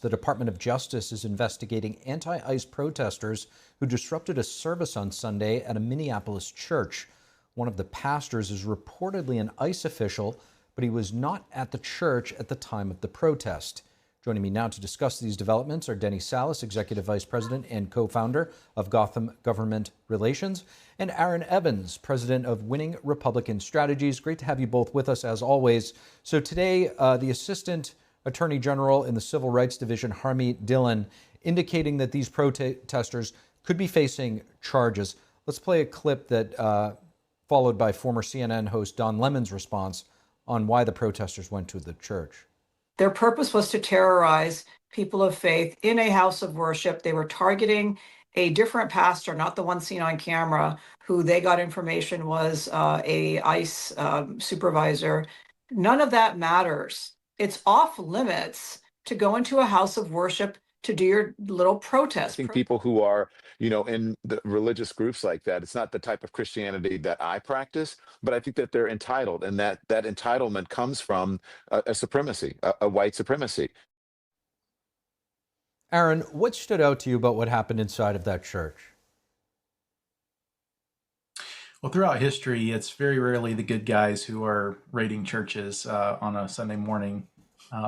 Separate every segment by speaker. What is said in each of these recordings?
Speaker 1: The Department of Justice is investigating anti-ICE protesters who disrupted a service on Sunday at a Minneapolis church. One of the pastors is reportedly an ICE official, but he was not at the church at the time of the protest. Joining me now to discuss these developments are Denny Salas, Executive Vice President and co-founder of Gotham Government Relations, and Aaron Evans, President of Winning Republican Strategies. Great to have you both with us, as always. So today, the Assistant Attorney General in the Civil Rights Division, Harmeet Dillon, indicating that these protesters could be facing charges. Let's play a clip that followed by former CNN host Don Lemon's response on why the protesters went to the church.
Speaker 2: Their purpose was to terrorize people of faith in a house of worship. They were targeting a different pastor, not the one seen on camera, who they got information was a ICE supervisor. None of that matters. It's off limits to go into a house of worship to do your little protest.
Speaker 3: I think people who are, in the religious groups like that, it's not the type of Christianity that I practice, but I think that they're entitled, and that entitlement comes from a supremacy, a white supremacy.
Speaker 1: Aaron, what stood out to you about what happened inside of that church?
Speaker 4: Well, throughout history, it's very rarely the good guys who are raiding churches on a Sunday morning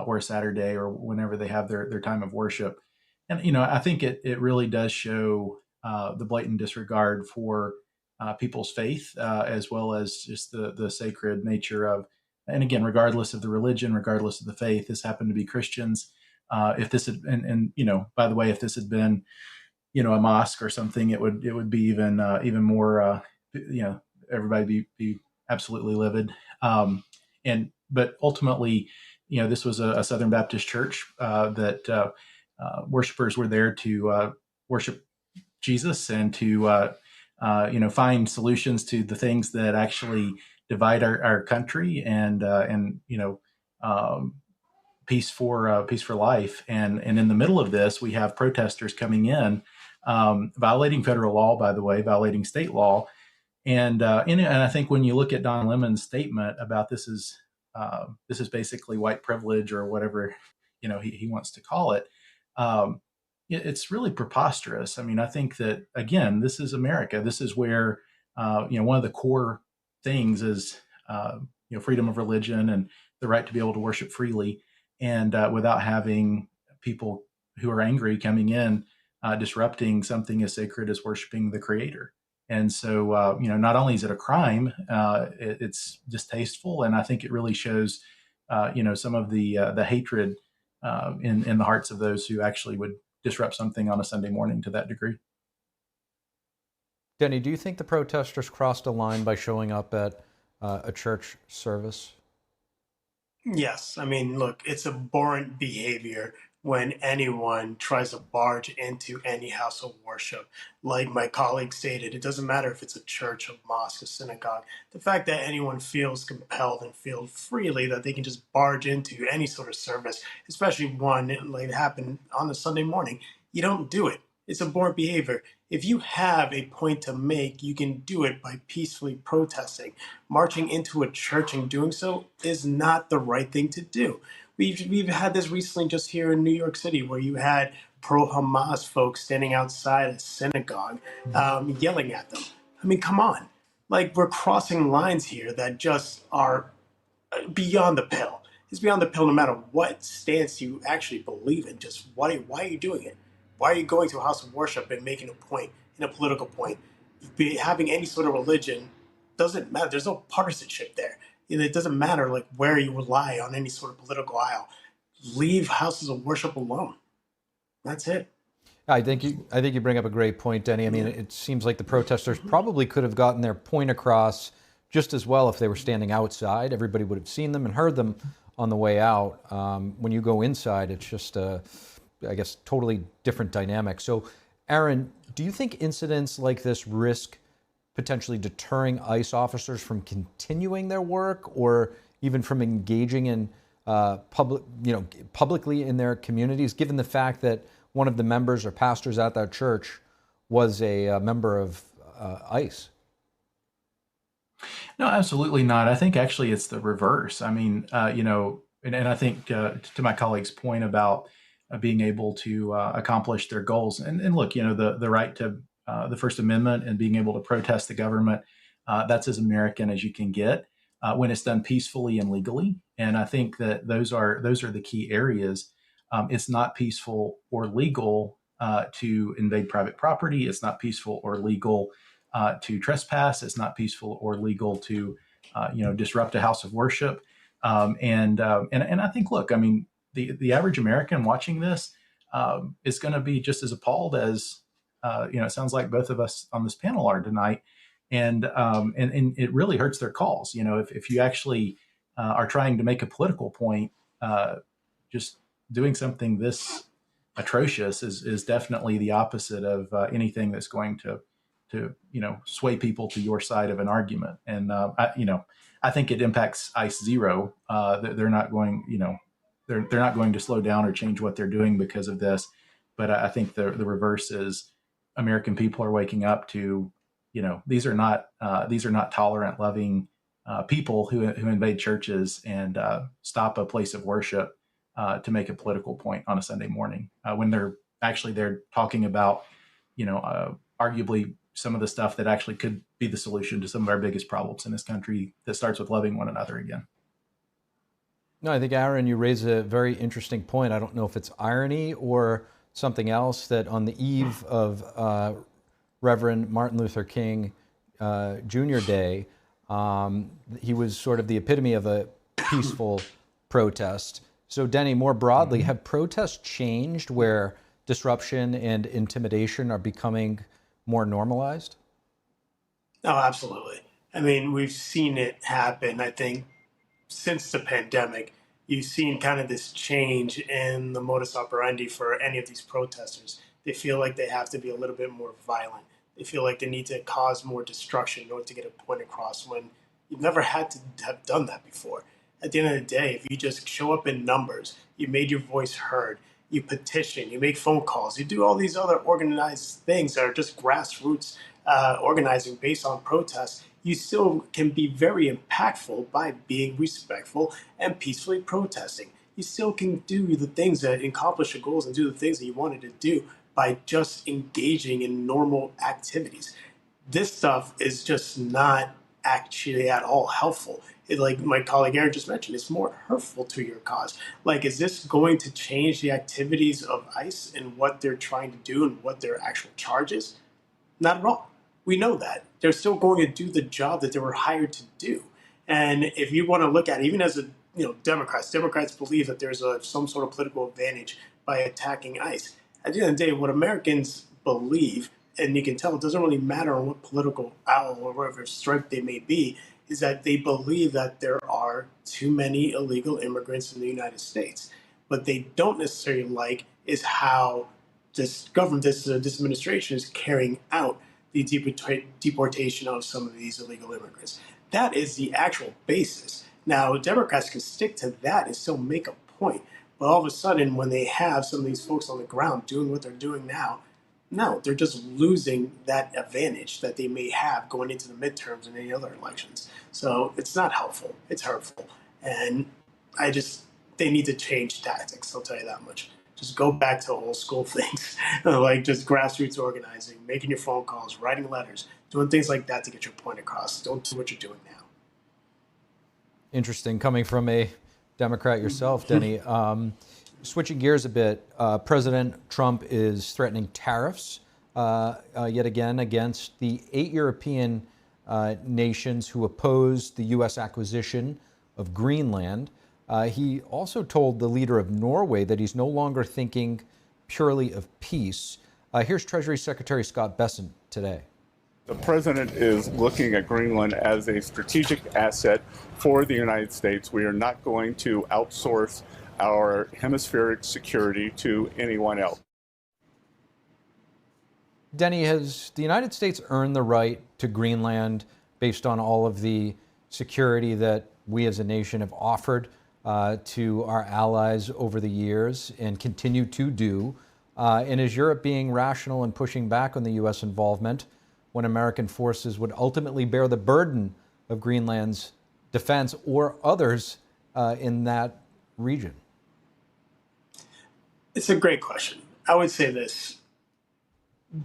Speaker 4: or a Saturday or whenever they have their time of worship. And, I think it really does show the blatant disregard for people's faith, as well as just the sacred nature of, and again, regardless of the religion, regardless of the faith, this happened to be Christians. If this had, and by the way, if this had been, a mosque or something, it would be even more, everybody be absolutely livid. But ultimately, this was a Southern Baptist church that worshipers were there to worship Jesus and to find solutions to the things that actually divide our country and peace for life. And in the middle of this, we have protesters coming in, violating federal law, by the way, violating state law. And I think when you look at Don Lemon's statement about this is basically white privilege or whatever he wants to call it, it's really preposterous. I mean, I think that, again, this is America. This is where one of the core things is freedom of religion and the right to be able to worship freely, and without having people who are angry coming in disrupting something as sacred as worshiping the Creator. And so, not only is it a crime, it's distasteful, and I think it really shows, some of the hatred in the hearts of those who actually would disrupt something on a Sunday morning to that degree.
Speaker 1: Denny, do you think the protesters crossed a line by showing up at a church service?
Speaker 5: Yes. I mean, look, it's abhorrent behavior when anyone tries to barge into any house of worship. Like my colleague stated, it doesn't matter if it's a church, a mosque, a synagogue. The fact that anyone feels compelled and feels freely that they can just barge into any sort of service, especially one like it happened on a Sunday morning, you don't do it. It's abhorrent behavior. If you have a point to make, you can do it by peacefully protesting. Marching into a church and doing so is not the right thing to do. We've had this recently just here in New York City, where you had pro-Hamas folks standing outside a synagogue yelling at them. I mean, come on. Like, we're crossing lines here that just are beyond the pale. It's beyond the pale no matter what stance you actually believe in. Just why are you doing it? Why are you going to a house of worship and making a point, in a political point? Having any sort of religion doesn't matter. There's no partisanship there. It doesn't matter like where you lie on any sort of political aisle. Leave houses of worship alone. That's it.
Speaker 1: I think you bring up a great point, Denny. I mean, it seems like the protesters probably could have gotten their point across just as well if they were standing outside. Everybody would have seen them and heard them on the way out. When you go inside, it's just I guess, totally different dynamic. So, Aaron, do you think incidents like this risk potentially deterring ICE officers from continuing their work, or even from engaging in publicly in their communities, given the fact that one of the members or pastors at that church was a member of ICE?
Speaker 4: No, absolutely not. I think actually it's the reverse. I mean, and I think to my colleague's point about being able to accomplish their goals. And look, the right to the First Amendment and being able to protest the government, that's as American as you can get when it's done peacefully and legally. And I think that those are the key areas. It's not peaceful or legal to invade private property. It's not peaceful or legal to trespass. It's not peaceful or legal to disrupt a house of worship. And I think, look, I mean, the average American watching this is going to be just as appalled as it sounds like both of us on this panel are tonight, and it really hurts their cause. If you actually are trying to make a political point, just doing something this atrocious is definitely the opposite of anything that's going to sway people to your side of an argument. And I think it impacts ICE zero. They're not going, they're not going to slow down or change what they're doing because of this. But I think the reverse is American people are waking up to, these are not tolerant, loving people who invade churches and stop a place of worship to make a political point on a Sunday morning when they're talking about, arguably some of the stuff that actually could be the solution to some of our biggest problems in this country that starts with loving one another again.
Speaker 1: No, I think, Aaron, you raise a very interesting point. I don't know if it's irony or something else that on the eve of Reverend Martin Luther King Jr. Day, he was sort of the epitome of a peaceful protest. So, Denny, more broadly, have protests changed where disruption and intimidation are becoming more normalized?
Speaker 5: Oh, absolutely. I mean, we've seen it happen, I think, since the pandemic. You've seen kind of this change in the modus operandi for any of these protesters. They feel like they have to be a little bit more violent. They feel like they need to cause more destruction in order to get a point across when you've never had to have done that before. At the end of the day, if you just show up in numbers, you made your voice heard, you petition, you make phone calls, you do all these other organized things that are just grassroots organizing based on protests, you still can be very impactful by being respectful and peacefully protesting. You still can do the things that accomplish your goals and do the things that you wanted to do by just engaging in normal activities. This stuff is just not actually at all helpful. Like my colleague Aaron just mentioned, it's more hurtful to your cause. Like, is this going to change the activities of ICE and what they're trying to do and what their actual charge is? Not at all. We know that. They're still going to do the job that they were hired to do. And if you want to look at it, even as Democrats believe that there's some sort of political advantage by attacking ICE. At the end of the day, what Americans believe, and you can tell it doesn't really matter on what political aisle or whatever stripe they may be, is that they believe that there are too many illegal immigrants in the United States. What they don't necessarily like is how this government, this administration is carrying out the deportation of some of these illegal immigrants. That is the actual basis. Now, Democrats can stick to that and still make a point. But all of a sudden, when they have some of these folks on the ground doing what they're doing now, no, they're just losing that advantage that they may have going into the midterms and any other elections. So it's not helpful. It's hurtful. And they need to change tactics, I'll tell you that much. Just go back to old school things, like just grassroots organizing, making your phone calls, writing letters, doing things like that to get your point across. Don't do what you're doing now.
Speaker 1: Interesting, coming from a Democrat yourself, Denny. Switching gears a bit, President Trump is threatening tariffs yet again against the 8 European nations who opposed the U.S. acquisition of Greenland. He also told the leader of Norway that he's no longer thinking purely of peace. Here's Treasury Secretary Scott Bessent today.
Speaker 6: The president is looking at Greenland as a strategic asset for the United States. We are not going to outsource our hemispheric security to anyone else.
Speaker 1: Denny, has the United States earned the right to Greenland based on all of the security that we as a nation have offered to our allies over the years and continue to do? And is Europe being rational and pushing back on the U.S. involvement when American forces would ultimately bear the burden of Greenland's defense or others in that region?
Speaker 5: It's a great question. I would say this.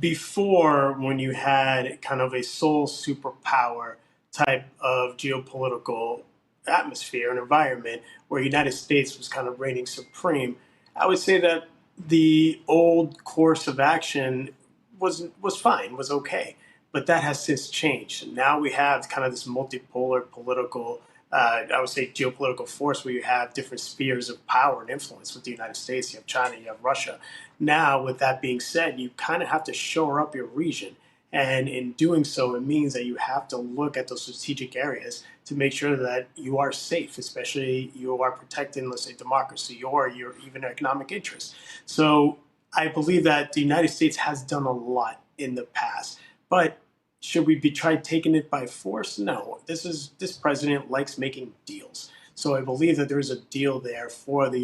Speaker 5: Before, when you had kind of a sole superpower type of geopolitical atmosphere and environment where the United States was kind of reigning supreme, I would say that the old course of action was fine, was okay. But that has since changed. Now we have kind of this multipolar political, I would say, geopolitical force where you have different spheres of power and influence with the United States. You have China, you have Russia. Now, with that being said, you kind of have to shore up your region. And in doing so, it means that you have to look at those strategic areas to make sure that you are safe, especially you are protecting, let's say, democracy or your even economic interests. So I believe that the United States has done a lot in the past, but should we be tried taking it by force? No. This president likes making deals. So I believe that there's a deal there for the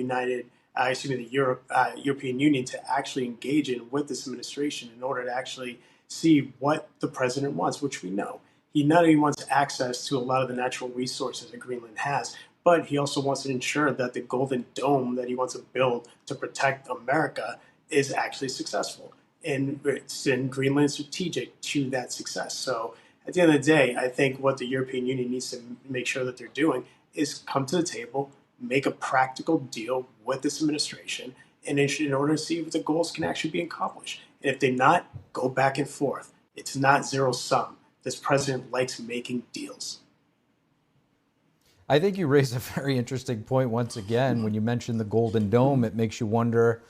Speaker 5: European Union to actually engage in with this administration in order to actually see what the president wants, which we know. He not only wants access to a lot of the natural resources that Greenland has, but he also wants to ensure that the golden dome that he wants to build to protect America is actually successful. And Greenland is strategic to that success. So at the end of the day, I think what the European Union needs to make sure that they're doing is come to the table, make a practical deal with this administration in order to see if the goals can actually be accomplished. And if they're not, go back and forth. It's not zero sum. This president likes making deals.
Speaker 1: I think you raise a very interesting point once again. When you mention the Golden Dome, it makes you wonder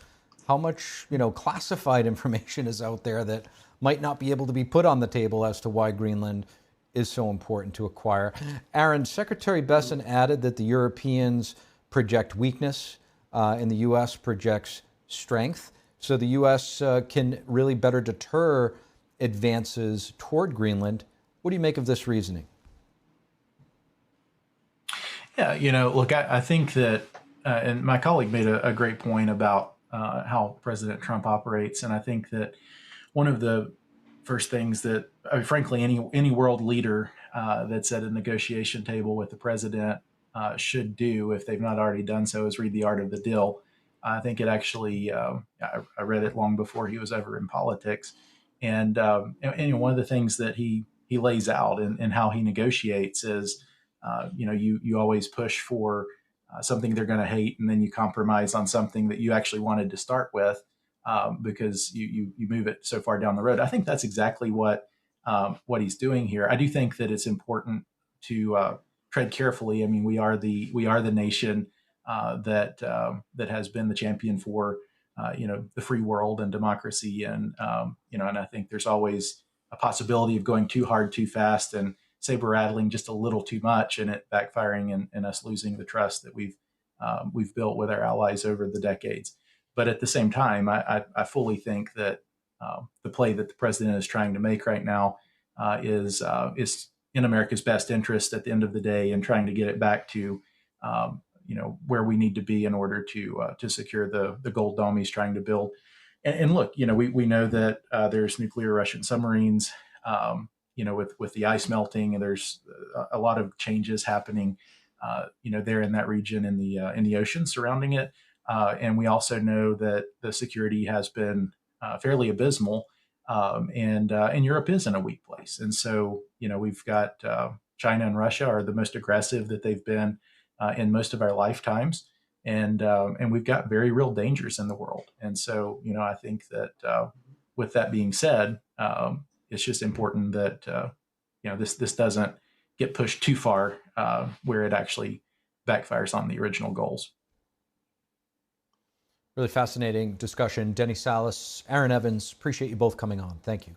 Speaker 1: how much, classified information is out there that might not be able to be put on the table as to why Greenland is so important to acquire. Aaron, Secretary Besson added that the Europeans project weakness and the U.S. projects strength. So the U.S. Can really better deter advances toward Greenland. What do you make of this reasoning?
Speaker 4: Yeah, look, I think that, and my colleague made a great point about how President Trump operates. And I think that one of the first things that, frankly, any world leader that's at a negotiation table with the president should do, if they've not already done so, is read The Art of the Deal. I think it actually, I read it long before he was ever in politics. And one of the things that he lays out and how he negotiates is, you always push for something they're going to hate, and then you compromise on something that you actually wanted to start with because you move it so far down the road. I think that's exactly what he's doing here. I do think that it's important to tread carefully. I mean, we are the nation that has been the champion for the free world and democracy, and and I think there's always a possibility of going too hard, too fast, and saber rattling just a little too much, and it backfiring and us losing the trust that we've built with our allies over the decades. But at the same time, I fully think that the play that the president is trying to make right now is in America's best interest at the end of the day, and trying to get it back to where we need to be in order to secure the gold dome he's trying to build. And look, we know that there's nuclear Russian submarines. With the ice melting, and there's a lot of changes happening, there in that region in the ocean surrounding it. And we also know that the security has been fairly abysmal, and Europe is in a weak place. And so, we've got China and Russia are the most aggressive that they've been in most of our lifetimes, and we've got very real dangers in the world. And so, I think that with that being said, it's just important that this doesn't get pushed too far where it actually backfires on the original goals.
Speaker 1: Really fascinating discussion. Denny Salas, Aaron Evans, appreciate you both coming on. Thank you.